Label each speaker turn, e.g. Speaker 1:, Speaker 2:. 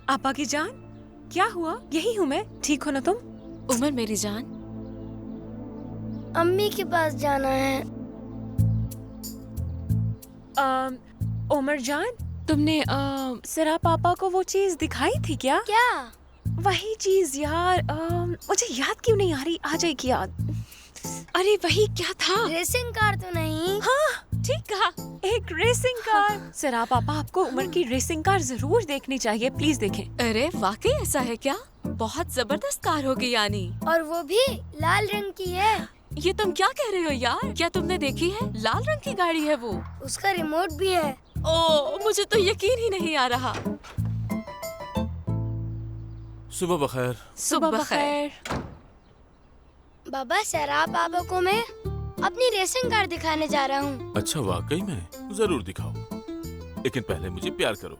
Speaker 1: आपा की जान, क्या हुआ? यही हूँ मैं। ठीक हो ना तुम?
Speaker 2: उमर मेरी जान,
Speaker 3: अम्मी के पास जाना है।
Speaker 1: उमर जान, तुमने सिरा पापा को वो चीज दिखाई थी क्या?
Speaker 3: क्या?
Speaker 1: वही चीज यार, मुझे याद क्यों नहीं आ रही? आ जाएगी याद। अरे वही क्या था?
Speaker 3: रेसिंग कार तो नहीं?
Speaker 1: हाँ ठीक कहा, एक रेसिंग कार। सिरा पापा, आपको उमर की रेसिंग कार जरूर देखनी चाहिए, प्लीज देखें।
Speaker 2: अरे वाकई ऐसा है क्या? बहुत जबरदस्त कार होगी यानी।
Speaker 3: और वो भी लाल रंग की है।
Speaker 2: ये तुम क्या कह रहे हो यार? क्या तुमने देखी है? लाल रंग की गाड़ी है वो।
Speaker 3: उसका रिमोट भी है।
Speaker 2: ओ, मुझे तो यकीन ही नहीं आ रहा।
Speaker 4: सुबह बखैर।
Speaker 1: सुबह बखैर।
Speaker 3: बाबा, सरा पापा को मैं अपनी रेसिंग कार दिखाने जा रहा हूँ।
Speaker 4: अच्छा वाकई में? जरूर दिखाओ, लेकिन पहले मुझे प्यार करो।